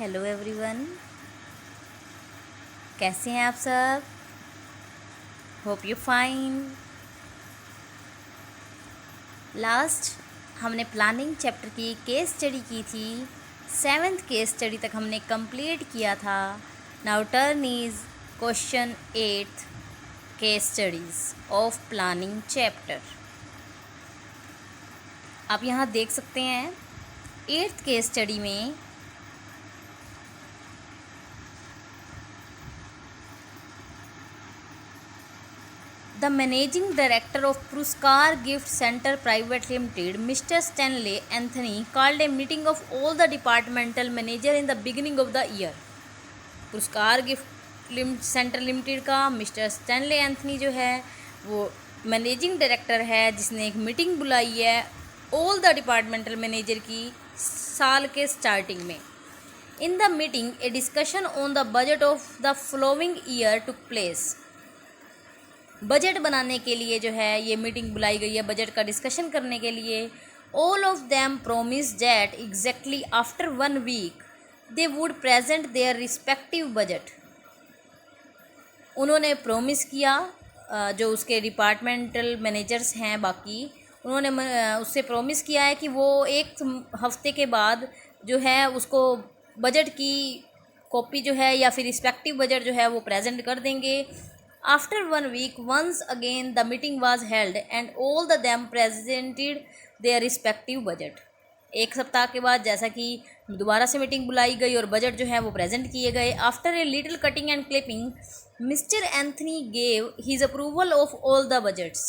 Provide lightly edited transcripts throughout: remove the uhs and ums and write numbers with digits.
Hello everyone, कैसे हैं आप सब। Hope you fine. लास्ट हमने प्लानिंग चैप्टर की केस स्टडी की थी। 7th केस स्टडी तक हमने कंप्लीट किया था। Now turn is question 8th case studies of planning chapter. आप यहाँ देख सकते हैं 8th केस स्टडी में The managing director of Puruskar Gift Center Private Limited, Mr. Stanley Anthony, called a meeting of all the departmental manager in the beginning of the year. पुरस्कार gift centre limited का mister Stanley Anthony जो है वो managing director है, जिसने एक meeting बुलाई है ऑल द डिपार्टमेंटल मैनेजर की साल के स्टार्टिंग में। In the meeting A discussion on the budget of the following year took place. Budget बनाने के लिए जो है ये मीटिंग बुलाई गई है, बजट का डिस्कशन करने के लिए। All of them promise that exactly after 1 week they would present their respective budget. उन्होंने प्रोमिस किया, जो उसके डिपार्टमेंटल मैनेजर्स हैं बाकी, उन्होंने उससे प्रोमिस किया है कि वो 1 हफ्ते के बाद जो है उसको बजट की कॉपी जो है या फिर रिस्पेक्टिव बजट जो है वो प्रेजेंट कर देंगे। After 1 week, once again the meeting was held and all the them presented their respective budget. 1 सप्ताह के बाद जैसा कि दोबारा से मीटिंग बुलाई गई और बजट जो है वो प्रेजेंट किए गए। After a little cutting and clipping mister Anthony gave his approval of all the budgets.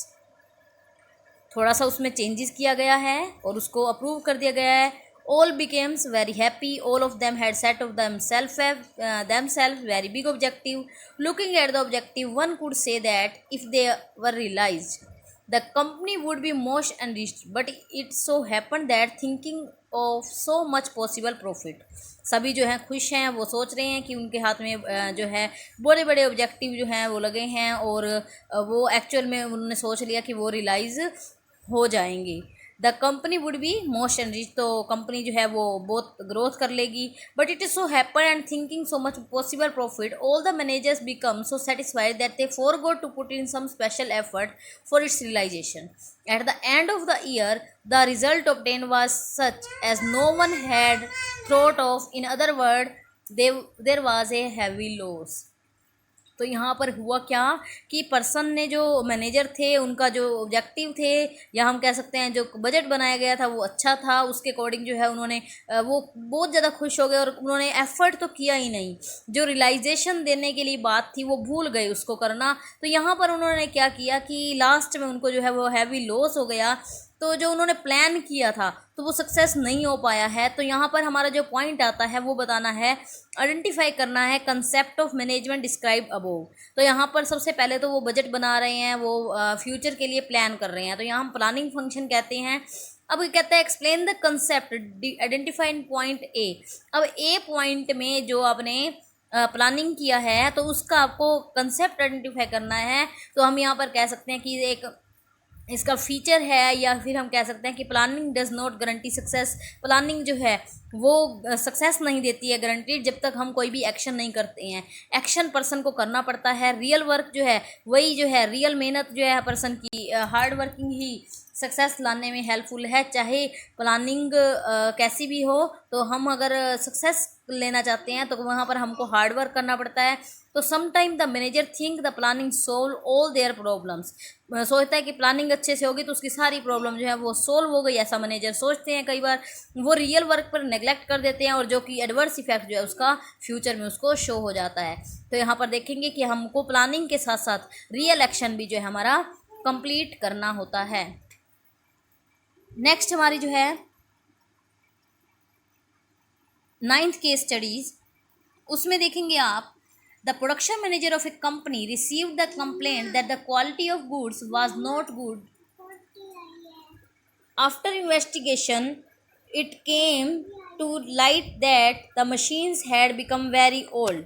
थोड़ा सा उसमें चेंजेस किया गया है और उसको अप्रूव कर दिया गया है। All became very happy. All of them had set of themselves very big objective. Looking at the objective, one could say that if they were realized, the company would be most enriched. But it so happened that thinking of so much possible profit, सभी जो हैं खुश हैं, वो सोच रहे हैं कि उनके हाथ में जो है बड़े बड़े ऑब्जेक्टिव जो हैं वो लगे हैं और वो एक्चुअल में उन्होंने सोच लिया कि वो रियलाइज़ हो जाएंगे। The company would be most enrich, तो कंपनी जो है वो बहुत ग्रोथ कर लेगी। But it is so happen and thinking so much possible profit, all the managers become so satisfied that they forgot to put in some special effort for its realisation. At the end of the year the result obtain was such as no one had thought of. In other word there was a heavy loss. तो यहाँ पर हुआ क्या कि person ने, जो manager थे, उनका जो ऑब्जेक्टिव थे या हम कह सकते हैं जो बजट बनाया गया था वो अच्छा था, उसके अकॉर्डिंग जो है उन्होंने वो बहुत ज़्यादा खुश हो गए और उन्होंने एफर्ट तो किया ही नहीं। जो रियलाइजेशन देने के लिए बात थी वो भूल गए उसको करना। तो यहाँ पर उन्होंने क्या किया कि लास्ट में उनको जो है वो हैवी लॉस हो गया। तो जो उन्होंने प्लान किया था तो वो सक्सेस नहीं हो पाया है। तो यहाँ पर हमारा जो पॉइंट आता है वो बताना है, आइडेंटिफाई करना है concept of management describe above. तो यहाँ पर सबसे पहले तो वो बजट बना रहे हैं, वो फ्यूचर के लिए प्लान कर रहे हैं, तो यहाँ हम प्लानिंग फंक्शन कहते हैं। अब कहता है explain the concept identify in point A. अब ए पॉइंट में जो आपने प्लानिंग किया है तो उसका आपको कंसेप्ट आइडेंटिफाई करना है। तो हम यहाँ पर कह सकते हैं कि एक इसका फीचर है, या फिर हम कह सकते हैं कि planning does not guarantee success. Planning जो है वो सक्सेस नहीं देती है गारंटीड जब तक हम कोई भी एक्शन नहीं करते हैं। एक्शन पर्सन को करना पड़ता है। रियल वर्क जो है वही जो है, रियल मेहनत जो है पर्सन की, हार्ड वर्किंग ही सक्सेस लाने में हेल्पफुल है। चाहे प्लानिंग कैसी भी हो, तो हम अगर सक्सेस लेना चाहते हैं तो वहाँ पर हमको हार्ड वर्क करना पड़ता है। तो sometime the manager think the planning solve all their problems. सोचता है कि प्लानिंग अच्छे से होगी तो उसकी सारी प्रॉब्लम जो है वो सोल्व हो गई, ऐसा मैनेजर सोचते हैं। कई बार वो रियल वर्क पर नेग्लेक्ट कर देते हैं और जो कि एडवर्स इफेक्ट जो है उसका फ्यूचर में उसको शो हो जाता है। तो यहाँ पर देखेंगे कि हमको प्लानिंग के साथ साथ रियल एक्शन भी जो है हमारा कंप्लीट करना होता है। नेक्स्ट हमारी जो है 9th केस स्टडीज, उसमें देखेंगे आप, the production manager of a company received the complaint that the quality of goods was not good. After investigation it came to light that the machines had become very old.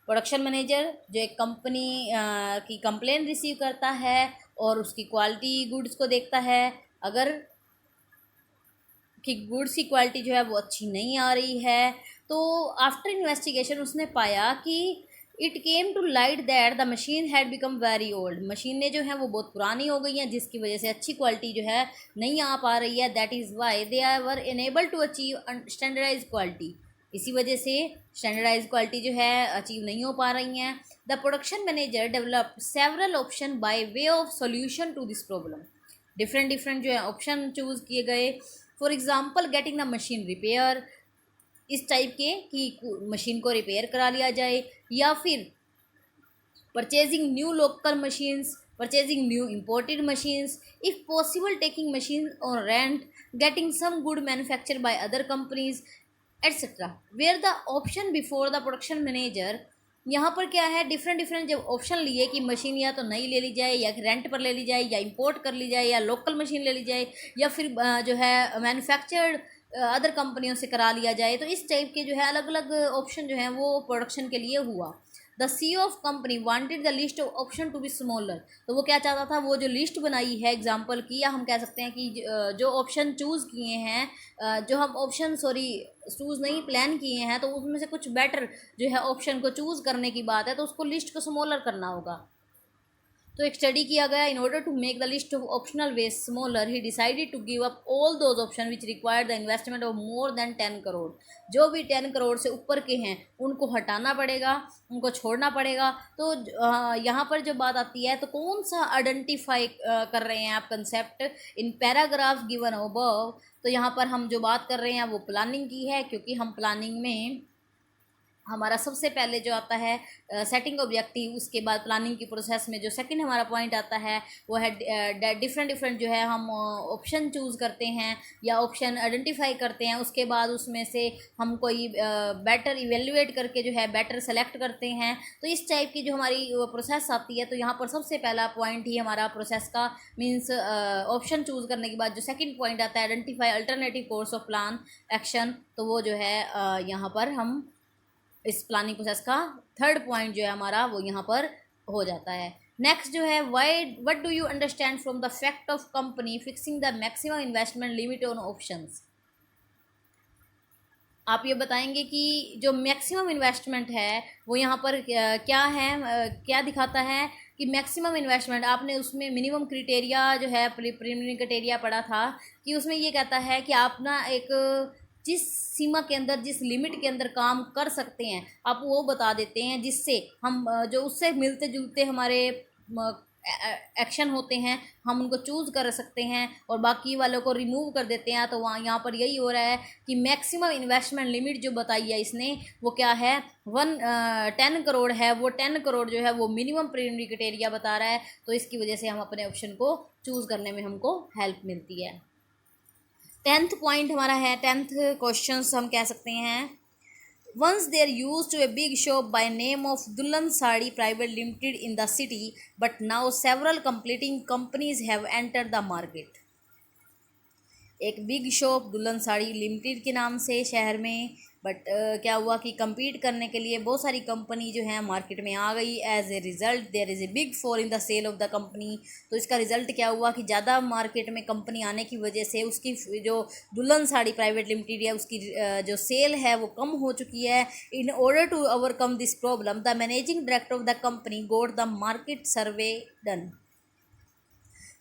Production manager जो एक company की complaint receive करता है और उसकी quality goods को देखता है, अगर कि गुड्स की क्वालिटी जो है वो अच्छी नहीं आ रही है तो आफ्टर इन्वेस्टिगेशन उसने पाया कि it came to light that the machine had become very old, मशीनें जो हैं वो बहुत पुरानी हो गई हैं, जिसकी वजह से अच्छी क्वालिटी जो है नहीं आ पा रही है। That is why they are were enable to achieve standardise quality, इसी वजह से स्टैंडर्डाइज क्वालिटी जो है अचीव नहीं हो पा रही हैं। The production manager develop several option by way of solution to this problem, different different जो है ऑप्शन चूज़ किए गए। For example getting the machine repair, इस टाइप के कि मशीन को रिपेयर करा लिया जाए, या फिर purchasing new local machines, purchasing new imported machines, if possible taking machines on rent, getting some good manufactured by other companies etc. where the option before the production manager, यहाँ पर क्या है डिफरेंट डिफरेंट जब option लिए कि machine या तो नई ले ली जाए, या रेंट पर ले ली जाए, या इंपोर्ट कर ली जाए, या लोकल मशीन ले ली जाए, या फिर जो है मैन्युफैक्चर्ड अदर कंपनियों से करा लिया जाए, तो इस टाइप के जो है अलग अलग ऑप्शन जो हैं वो प्रोडक्शन के लिए हुआ। The CEO of company wanted the list of option to be smaller, तो वो क्या चाहता था, वो जो लिस्ट बनाई है एग्जांपल की, या हम कह सकते हैं कि जो ऑप्शन चूज़ किए हैं, जो हम ऑप्शन चूज़ नहीं प्लान किए हैं, तो उसमें से कुछ बेटर जो है ऑप्शन को चूज़ करने की बात है, तो उसको लिस्ट को स्मॉलर करना होगा। तो एक स्टडी किया गया, in order to make the list of optional waste smaller he decided to give up all those option which required the investment of more than 10 crore, जो भी 10 करोड़ से ऊपर के हैं उनको हटाना पड़ेगा, उनको छोड़ना पड़ेगा। तो यहाँ पर जो बात आती है, तो कौन सा आइडेंटिफाई कर रहे हैं आप concept in paragraph given above, तो यहाँ पर हम जो बात कर रहे हैं वो प्लानिंग की है, क्योंकि हम प्लानिंग में हमारा सबसे पहले जो आता है सेटिंग ऑब्जेक्टिव, उसके बाद प्लानिंग की प्रोसेस में जो सेकंड हमारा पॉइंट आता है वो है डिफरेंट डिफरेंट जो है हम ऑप्शन चूज़ करते हैं या ऑप्शन आइडेंटिफाई करते हैं, उसके बाद उसमें से हम कोई बेटर इवेल्युएट करके जो है बेटर सेलेक्ट करते हैं। तो इस टाइप की जो हमारी प्रोसेस आती है, तो यहाँ पर सबसे पहला पॉइंट ही हमारा प्रोसेस का मीन्स ऑप्शन चूज़ करने के बाद जो सेकेंड पॉइंट आता है identify alternative course of plan action, तो वो जो है यहाँ पर हम इस प्लानिंग प्रोसेस का थर्ड पॉइंट जो है हमारा वो यहाँ पर हो जाता है। नेक्स्ट जो है what do you understand from the fact of company fixing the maximum investment limit on options, आप ये बताएंगे कि जो मैक्सिमम इन्वेस्टमेंट है वो यहाँ पर क्या है, क्या दिखाता है कि मैक्सिमम इन्वेस्टमेंट, आपने उसमें मिनिमम क्राइटेरिया जो है प्रीलिमिनरी क्राइटेरिया पढ़ा था कि उसमें ये कहता है कि आप ना एक जिस सीमा के अंदर, जिस लिमिट के अंदर काम कर सकते हैं आप वो बता देते हैं, जिससे हम जो उससे मिलते जुलते हमारे एक्शन होते हैं हम उनको चूज़ कर सकते हैं और बाकी वालों को रिमूव कर देते हैं। तो वहाँ यहाँ पर यही हो रहा है कि मैक्सिमम इन्वेस्टमेंट लिमिट जो बताई है इसने वो क्या है 10 करोड़ है, वो 10 करोड़ जो है वो मिनिमम प्रीलिमिनरी क्राइटेरिया बता रहा है। तो इसकी वजह से हम अपने ऑप्शन को चूज़ करने में हमको हेल्प मिलती है। 10th पॉइंट हमारा है, 10th क्वेश्चन हम कह सकते हैं, once there used to a big shop by name of Dulhan Sari Private Limited in the city, but now several competing companies have entered the market। एक big shop दुल्हन sari limited के नाम से शहर में, बट क्या हुआ कि compete करने के लिए बहुत सारी कंपनी जो है मार्केट में आ गई। As a result there is a big fall in the sale of the company. तो इसका रिज़ल्ट क्या हुआ कि ज़्यादा मार्केट में कंपनी आने की वजह से उसकी जो दुल्हन साड़ी प्राइवेट लिमिटेड है उसकी जो सेल है वो कम हो चुकी है। In order to overcome this problem the managing director of the company got the market survey done.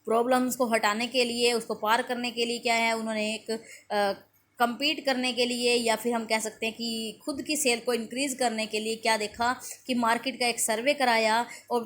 Problems को हटाने के लिए, उसको पार करने के लिए क्या है, उन्होंने एक compete करने के लिए या फिर हम कह सकते हैं कि खुद की सेल को इंक्रीज़ करने के लिए क्या देखा कि मार्केट का एक सर्वे कराया और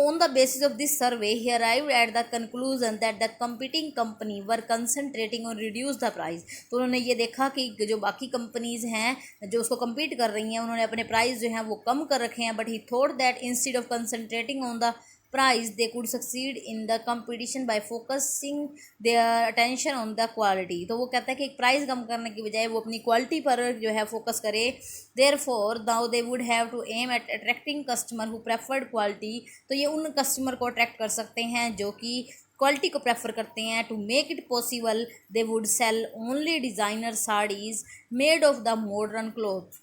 on the basis of this survey he arrived at the conclusion that the competing company were concentrating on reduce the price. तो उन्होंने ये देखा कि जो बाकी कंपनीज़ हैं जो उसको compete कर रही हैं उन्होंने अपने प्राइस जो हैं वो कम कर रखे हैं, but he thought that instead of concentrating on the price they could succeed in the competition by focusing their attention on the quality। तो वो कहता है कि प्राइस कम करने की बजाय वो अपनी क्वालिटी पर जो है फोकस करे। therefore now they would have to aim at attracting customer who preferred quality। तो ये उन कस्टमर को अट्रैक्ट कर सकते हैं जो कि क्वालिटी को प्रेफर करते हैं। To make it possible they would sell only designer saris made of the modern cloth.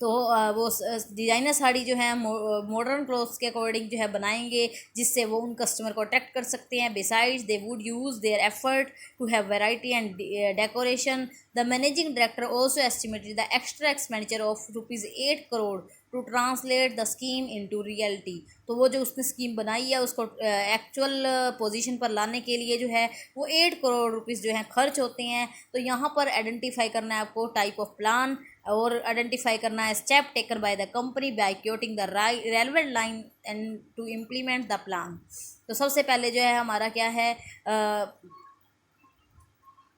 तो वो डिज़ाइनर साड़ी जो है मॉडर्न क्लोथ्स के अकॉर्डिंग जो है बनाएंगे, जिससे वो उन कस्टमर को अट्रैक्ट कर सकते हैं। Besides they would use their effort to have variety and decoration. The managing director also estimated the extra expenditure of ₹8 crore to translate the scheme into reality. तो वो जो उसने स्कीम बनाई है उसको एक्चुअल पोजीशन पर लाने के लिए जो है वो 8 करोड़ रुपीज़ जो है खर्च होते हैं। तो यहाँ पर आइडेंटिफाई करना है आपको टाइप ऑफ प्लान, और आइडेंटिफाई करना है step taken by the company by quoting the relevant line and to implement the plan. तो सबसे पहले जो है हमारा क्या है,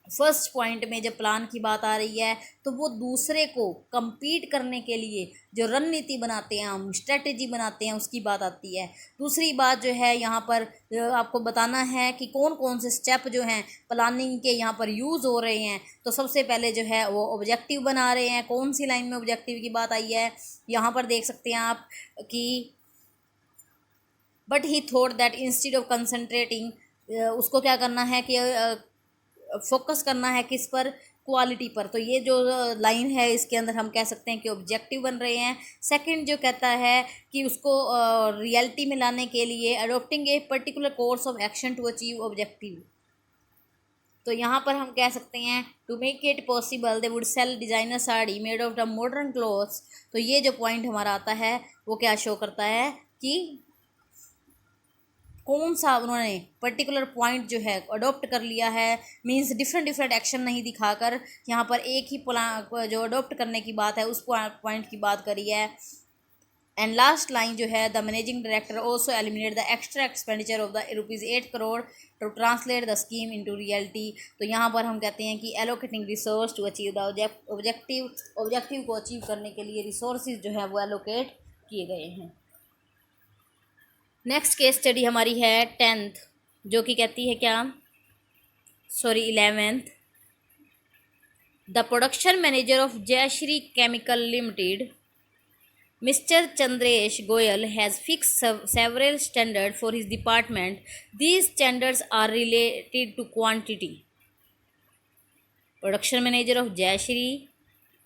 फर्स्ट पॉइंट में जब प्लान की बात आ रही है तो वो दूसरे को compete करने के लिए जो रणनीति बनाते हैं, हम स्ट्रेटजी बनाते हैं, उसकी बात आती है। दूसरी बात जो है यहाँ पर आपको बताना है कि कौन कौन से स्टेप जो हैं प्लानिंग के यहाँ पर यूज़ हो रहे हैं। तो सबसे पहले जो है वो ऑब्जेक्टिव बना रहे हैं। कौन सी लाइन में ऑब्जेक्टिव की बात आई है, यहाँ पर देख सकते हैं आप कि but he thought that instead of concentrating, उसको क्या करना है कि फोकस करना है किस पर, क्वालिटी पर। तो ये जो लाइन है इसके अंदर हम कह सकते हैं कि ऑब्जेक्टिव बन रहे हैं। सेकंड जो कहता है कि उसको रियलिटी में लाने के लिए adopting a particular course of action to achieve objective. तो यहाँ पर हम कह सकते हैं to make it possible they would sell designer sari made of the modern clothes. तो ये जो पॉइंट हमारा आता है वो क्या शो करता है कि कौन सा उन्होंने पर्टिकुलर पॉइंट जो है अडोप्ट कर लिया है। मींस डिफरेंट डिफरेंट एक्शन नहीं दिखाकर यहाँ पर एक ही प्लान जो अडोप्ट करने की बात है उस पॉइंट की बात करी है। एंड लास्ट लाइन जो है the managing director also eliminate the extra expenditure of the ₹8 crore to translate the scheme into reality. तो यहाँ पर हम कहते हैं कि allocating resource to achieve the objective को अचीव करने के लिए रिसोर्सेज जो है वो एलोकेट किए गए हैं। नेक्स्ट केस स्टडी हमारी है 10th, जो कि कहती है क्या, 11th। The production manager of Jayshree chemical limited mister Chandresh Goyal has fixed several standards for his department. These standards are related to quantity. Production manager of Jayshree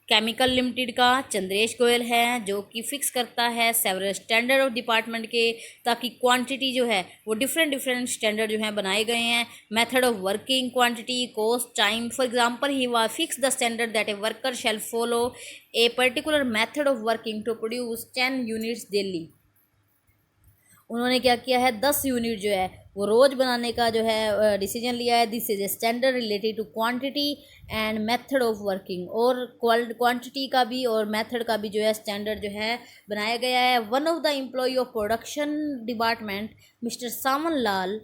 chemical limited का चंद्रेश गोयल है, जो कि फिक्स करता है सेवरल स्टैंडर्ड ऑफ डिपार्टमेंट के, ताकि quantity जो है वो डिफरेंट स्टैंडर्ड जो हैं बनाए गए हैं। Method of working, quantity, cost, time. For example he was fix the standard that a worker shall follow a particular method of working to produce 10 units daily. उन्होंने क्या किया है, 10 यूनिट जो है वो रोज़ बनाने का जो है डिसीजन लिया है। This is a standard related to quantity and method of working. और क्वांटिटी का भी और मेथड का भी जो है स्टैंडर्ड जो है बनाया गया है। One of the employ of production department mister Saman Lal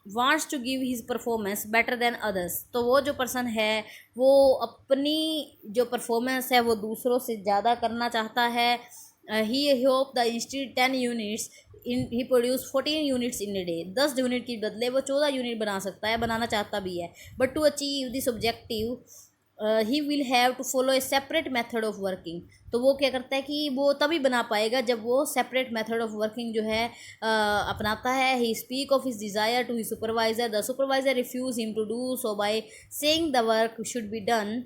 wants to give his performance better than others. तो वो जो पर्सन है वो अपनी जो परफॉर्मेंस है वो दूसरों से ज़्यादा करना चाहता है। He hope the institute 10 units he produce 14 units in a day. 10 unit के बदले वो 14 यूनिट बना सकता है, बनाना चाहता भी है। But to achieve this objective he will have to follow a separate method of working. तो वो क्या करता है कि वो तभी बना पाएगा जब वो सेपरेट मेथड ऑफ वर्किंग जो है अपनाता है। He speak of his desire to his supervisor. The supervisor refuse him to do so by saying the work should be done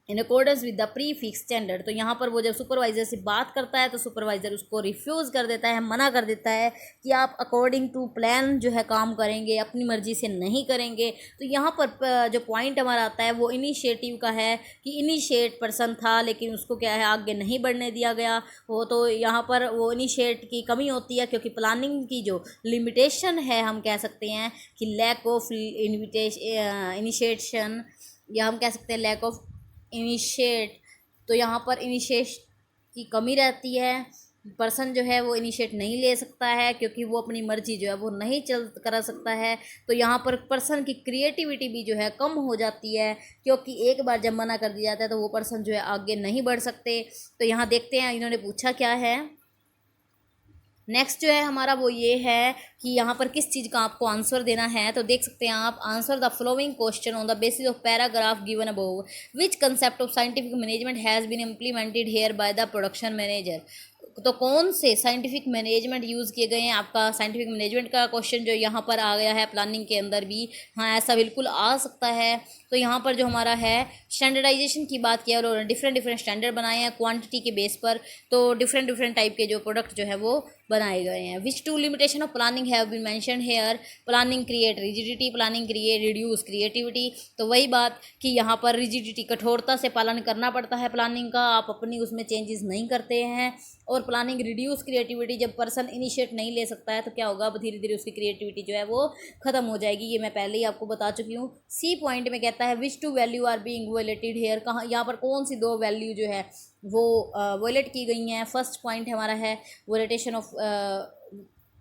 in accordance with the pre fix standard. तो यहाँ पर वो जब supervisor से बात करता है तो सुपरवाइज़र उसको रिफ्यूज़ कर देता है, मना कर देता है कि आप अकॉर्डिंग टू प्लान जो है काम करेंगे, अपनी मर्ज़ी से नहीं करेंगे। तो यहाँ पर जो पॉइंट हमारा आता है वो इनिशिएटिव का है कि इनिशिएट पर्सन था लेकिन उसको क्या है आगे नहीं बढ़ने दिया गया। वो तो यहाँ पर वो इनिशिएट की कमी होती है, क्योंकि प्लानिंग की जो लिमिटेशन है हम कह सकते हैं कि लैक ऑफ इनिशिएशन, या हम कह सकते हैं लैक ऑफ इनिशिएट। तो यहाँ पर इनिशिएट की कमी रहती है। पर्सन जो है वो इनिशिएट नहीं ले सकता है क्योंकि वो अपनी मर्जी जो है वो नहीं कर सकता है। तो यहाँ पर पर्सन की क्रिएटिविटी भी जो है कम हो जाती है, क्योंकि एक बार जब मना कर दिया जाता है तो वो पर्सन जो है आगे नहीं बढ़ सकते। तो यहाँ देखते हैं इन्होंने पूछा क्या है। नेक्स्ट जो है हमारा वो ये है कि यहाँ पर किस चीज़ का आपको आंसर देना है। तो देख सकते हैं आप, answer the following question on the basis of paragraph given above. Which concept of scientific management has been implemented here by the production manager. तो कौन से साइंटिफिक मैनेजमेंट यूज़ किए गए हैं। आपका साइंटिफिक मैनेजमेंट का क्वेश्चन जो यहाँ पर आ गया है प्लानिंग के अंदर भी, हाँ ऐसा बिल्कुल आ सकता है। तो यहाँ पर जो हमारा है स्टैंडर्डाइजेशन की बात किया और डिफरेंट डिफरेंट स्टैंडर्ड बनाए हैं क्वांटिटी के बेस पर, तो डिफरेंट डिफरेंट टाइप के जो प्रोडक्ट जो है वो बनाए गए हैं। Which two limitation of planning have been mentioned here. Planning create rigidity, planning create reduce creativity. तो वही बात कि यहाँ पर रिजिडिटी कठोरता से पालन करना पड़ता है प्लानिंग का, आप अपनी उसमें चेंजेस नहीं करते हैं। और प्लानिंग रिड्यूस क्रिएटिविटी, जब पर्सन इनिशिएट नहीं ले सकता है तो क्या होगा, धीरे धीरे उसकी क्रिएटिविटी जो है वो ख़त्म हो जाएगी। ये मैं पहले ही आपको बता चुकी हूँ। सी पॉइंट में कहता है which two value are being violated here. कहाँ यहाँ पर कौन सी दो वैल्यू जो है वो वायलेट की गई हैं। फर्स्ट पॉइंट हमारा है वायलेटेशन ऑफ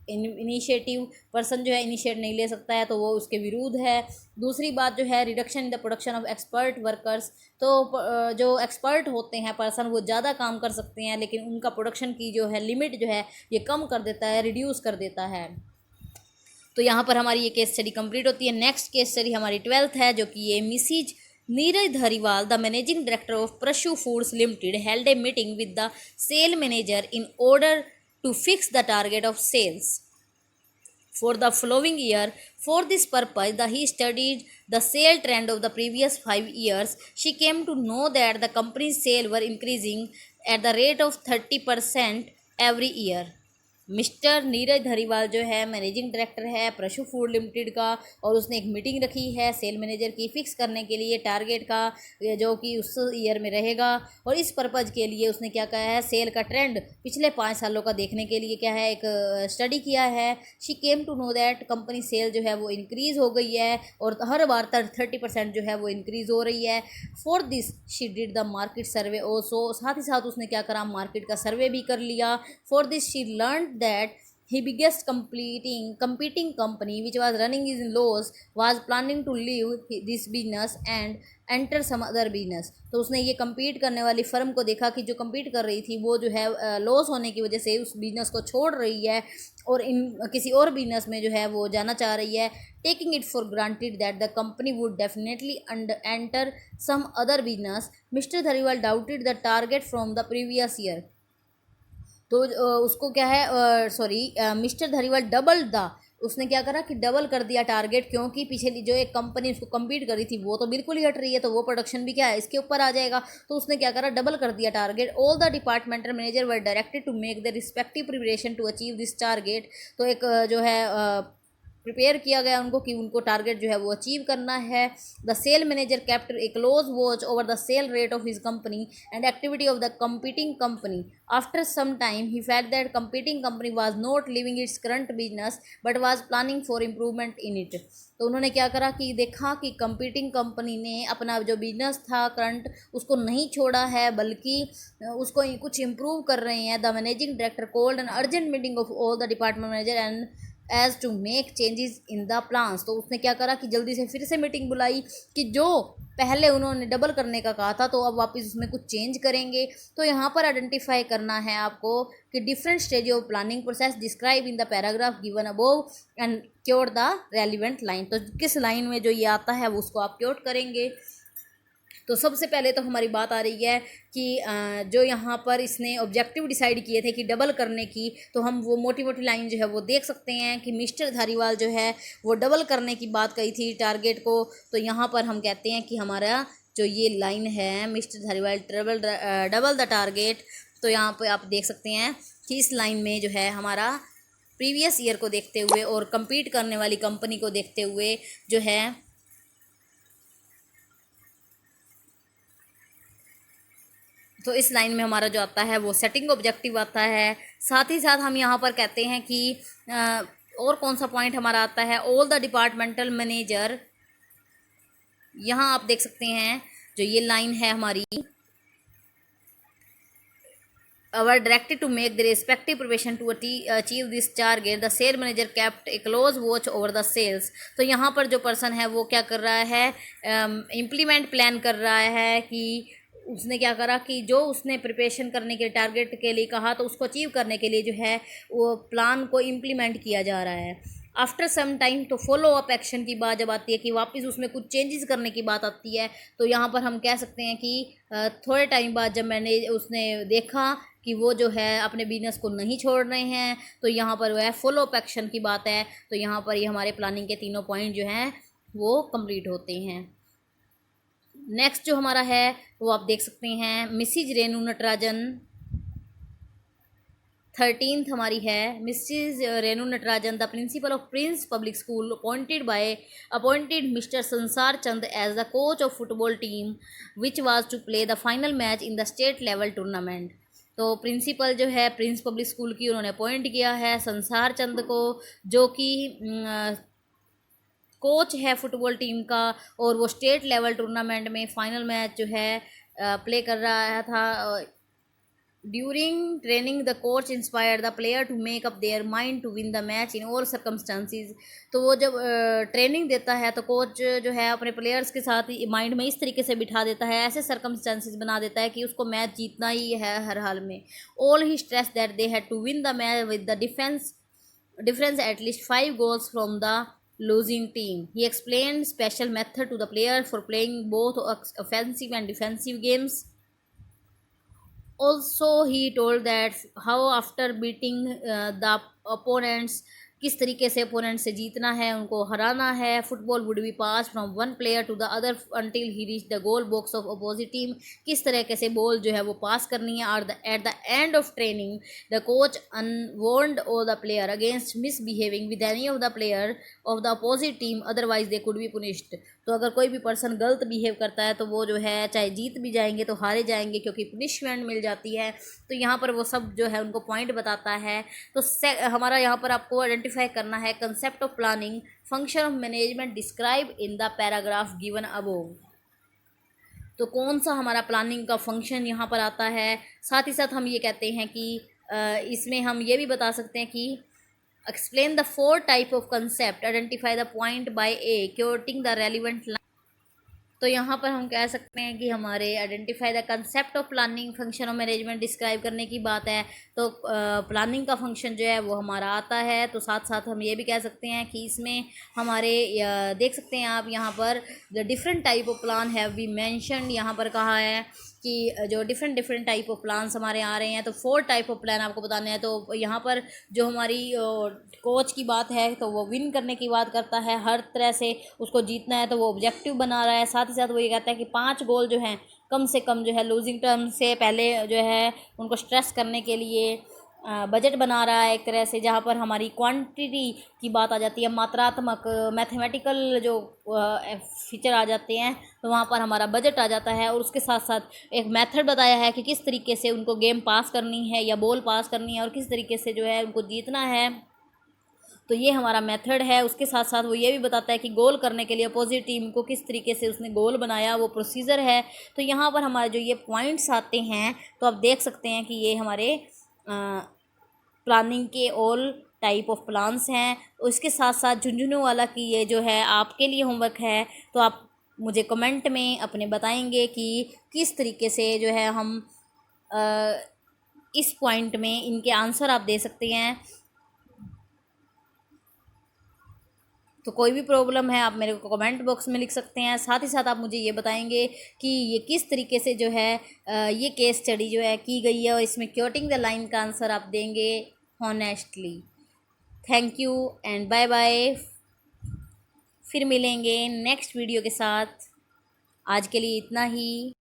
इनिशिएटिव, पर्सन जो है इनिशिएट नहीं ले सकता है तो वो उसके विरुद्ध है। दूसरी बात जो है reduction in the production of expert workers, तो जो एक्सपर्ट होते हैं पर्सन वो ज़्यादा काम कर सकते हैं लेकिन उनका प्रोडक्शन की जो है लिमिट जो है ये कम कर देता है, रिड्यूस कर देता है। तो यहाँ पर हमारी ये केस स्टडी कंप्लीट होती है। नेक्स्ट केस स्टडी हमारी 12th है जो कि ये Mrs Neeraj Dhariwal the managing director of Prashu foods limited held a meeting with the sale manager in order to fix the target of sales for the following year. For this purpose, he studied the sale trend of the previous 5 years. She came to know that the company's sales were increasing at the rate of 30% every year. Mr Neeraj Dhariwal जो है managing director है प्रशु food limited का, और उसने एक meeting रखी है cell manager की फिक्स करने के लिए टारगेट का जो कि उस ईयर में रहेगा। और इस पर्पज़ के लिए उसने क्या कहा है, सेल का ट्रेंड पिछले 5 सालों का देखने के लिए क्या है एक स्टडी किया है। She came to know that company sale जो है वो इंक्रीज़ हो गई है और हर बार 30% जो है वो इंक्रीज़ हो रही है। For this she did the market survey also, साथ ही साथ उसने क्या करा, मार्केट का सर्वे भी कर लिया। For this she learn that he biggest competing company which was running in loss was planning to leave this business and enter some other business। तो उसने ये compete करने वाली फर्म को देखा कि जो compete कर रही थी वो जो है लॉस होने की वजह से उस बिजनेस को छोड़ रही है और इन किसी और बिजनेस में जो है वो जाना चाह रही है। Taking it for granted that the company would definitely enter some other business, Mr Dhariwal doubted the target from the previous year. तो उसको क्या है मिस्टर धरीवाल डबल द, उसने क्या करा कि डबल कर दिया टारगेट, क्योंकि पिछली जो एक कंपनी उसको कम्पीट कर रही थी वो तो बिल्कुल ही हट रही है तो वो प्रोडक्शन भी क्या है इसके ऊपर आ जाएगा। तो उसने क्या करा, डबल कर दिया target. All the departmental manager were directed to make the respective preparation to achieve this target. तो एक जो है प्रिपेयर किया गया उनको कि उनको टारगेट जो है वो अचीव करना है। The sale manager kept a close watch over the sale rate of his company and activity of the competing company. After some time he felt that competing company was not living its current business but was planning for improvement in it. तो उन्होंने क्या करा कि देखा कि competing company ने अपना जो बिजनेस था करंट उसको नहीं छोड़ा है बल्कि उसको कुछ इम्प्रूव कर रहे हैं। The managing director called an urgent meeting of all the department manager and as to make changes in the plans. तो उसने क्या करा कि जल्दी से फिर से मीटिंग बुलाई कि जो पहले उन्होंने डबल करने का कहा था तो अब वापस उसमें कुछ चेंज करेंगे। तो यहाँ पर आइडेंटिफाई करना है आपको कि different stage of planning process describe in the paragraph given above and cure the relevant line. तो किस लाइन में जो ये आता है वो उसको आप क्योर करेंगे। तो सबसे पहले तो हमारी बात आ रही है कि जो यहाँ पर इसने ऑब्जेक्टिव डिसाइड किए थे कि डबल करने की, तो हम वो मोटी मोटी लाइन जो है वो देख सकते हैं कि मिस्टर धारीवाल जो है वो डबल करने की बात कही थी टारगेट को। तो यहाँ पर हम कहते हैं कि हमारा जो ये लाइन है mister Dhariwal double the target. तो यहाँ पर आप देख सकते हैं कि इस लाइन में जो है हमारा प्रीवियस ईयर को देखते हुए और कम्पीट करने वाली कंपनी को देखते हुए जो है तो इस लाइन में हमारा जो आता है वो सेटिंग ऑब्जेक्टिव आता है। साथ ही साथ हम यहाँ पर कहते हैं कि और कौन सा पॉइंट हमारा आता है, ऑल द डिपार्टमेंटल मैनेजर। यहाँ आप देख सकते हैं जो ये लाइन है हमारी, our directed to make the respective preparation to achieve this target, the sales manager kept a close watch over the sales। तो यहाँ पर जो पर्सन है वो क्या कर रहा है, इम्प्लीमेंट प्लान कर रहा है कि उसने क्या करा कि जो उसने प्रिपरेशन करने के टारगेट के लिए कहा तो उसको अचीव करने के लिए जो है वो प्लान को इम्प्लीमेंट किया जा रहा है। आफ्टर सम टाइम तो फॉलो अप एक्शन की बात जब आती है कि वापस उसमें कुछ चेंजेस करने की बात आती है, तो यहाँ पर हम कह सकते हैं कि थोड़े टाइम बाद जब उसने देखा कि वो जो है अपने बिजनेस को नहीं छोड़ रहे हैं, तो यहाँ पर वह फॉलो अप एक्शन की बात है। तो यहाँ पर ये हमारे प्लानिंग के तीनों पॉइंट जो हैं वो कंप्लीट होते हैं। नेक्स्ट जो हमारा है वो आप देख सकते हैं, मिसिज रेणु नटराजन। 13th हमारी है, Mrs Renu Natarajan the principal of Prince public school appointed Mr Sansar Chand as the coach of football team which was to play the final match in the state level tournament. तो प्रिंसिपल जो है प्रिंस पब्लिक स्कूल की उन्होंने appoint किया है संसार चंद को, जो कि कोच है फुटबॉल टीम का, और वो स्टेट लेवल टूर्नामेंट में फाइनल मैच जो है प्ले कर रहा था। During training the coach inspire the player to make up their mind to win the match in all circumstances. तो वो जब ट्रेनिंग देता है तो कोच जो है अपने प्लेयर्स के साथ माइंड में इस तरीके से बिठा देता है, ऐसे सर्कमस्टांसिस बना देता है कि उसको मैच जीतना ही है हर हाल में। All he stress that they had to win the match with the difference at least 5 goals from the losing team. He explained special method to the player for playing both offensive and defensive games. Also he told that how after beating the opponents, किस तरीके से opponent से जीतना है, उनको हराना है, football would be pass from one player to the other until he reach the goal box of opposite team. किस तरीके से बॉल जो है वो पास करनी है, और eight the end of training the coach warned all the player against misbehaving with any of the player of the opposite team otherwise they could be punished। तो अगर कोई भी पर्सन गलत बिहेव करता है तो वो जो है चाहे जीत भी जाएंगे तो हारे जाएंगे, क्योंकि पनिशमेंट मिल जाती है। तो यहाँ पर वो सब जो है उनको पॉइंट बताता है। तो हमारा यहाँ पर आपको आइडेंटिफाई करना है concept of planning, function of management describe in the paragraph given above. तो कौन सा हमारा प्लानिंग का फंक्शन यहाँ पर आता है। साथ ही साथ हम ये कहते हैं कि इसमें हम ये भी बता सकते हैं कि explain the 4 type of concept, identify the point by a quoting the relevant. तो यहाँ पर हम कह सकते हैं कि हमारे identify the concept of planning, function of management describe करने की बात है। तो प्लानिंग का फंक्शन जो है वो हमारा आता है। तो साथ साथ हम ये भी कह सकते हैं कि इसमें हमारे देख सकते हैं आप यहाँ पर the different type of plan have B mentioned. यहाँ पर कहा है कि जो डिफरेंट टाइप ऑफ प्लान्स हमारे आ रहे हैं, तो 4 टाइप ऑफ प्लान आपको बताने हैं। तो यहाँ पर जो हमारी कोच की बात है तो वो विन करने की बात करता है, हर तरह से उसको जीतना है तो वो ऑब्जेक्टिव बना रहा है। साथ ही साथ वो ये कहता है कि 5 गोल जो हैं कम से कम जो है लूजिंग टर्म से पहले जो है उनको स्ट्रेस करने के लिए बजट बना रहा है एक तरह से, जहाँ पर हमारी क्वांटिटी की बात आ जाती है, मात्रात्मक मैथमेटिकल जो फीचर आ जाते हैं, तो वहाँ पर हमारा बजट आ जाता है। और उसके साथ साथ एक मेथड बताया है कि किस तरीके से उनको गेम पास करनी है या बॉल पास करनी है, और किस तरीके से जो है उनको जीतना है। तो ये हमारा मेथड है। उसके साथ साथ वो ये भी बताता है कि गोल करने के लिए अपोजिट टीम को किस तरीके से उसने गोल बनाया, वो प्रोसीजर है। तो यहाँ पर हमारे जो ये पॉइंट्स आते हैं तो आप देख सकते हैं कि ये हमारे प्लानिंग के ऑल टाइप ऑफ प्लान्स हैं। उसके साथ साथ झुंझुनू वाला की ये जो है आपके लिए होमवर्क है, तो आप मुझे कमेंट में अपने बताएंगे कि किस तरीके से जो है हम इस पॉइंट में इनके आंसर आप दे सकते हैं। तो कोई भी प्रॉब्लम है आप मेरे को कमेंट बॉक्स में लिख सकते हैं। साथ ही साथ आप मुझे ये बताएंगे कि ये किस तरीके से जो है ये केस स्टडी जो है की गई है, और इसमें क्योटिंग द लाइन का आंसर आप देंगे honestly. Thank you and bye bye. फिर मिलेंगे नेक्स्ट वीडियो के साथ। आज के लिए इतना ही।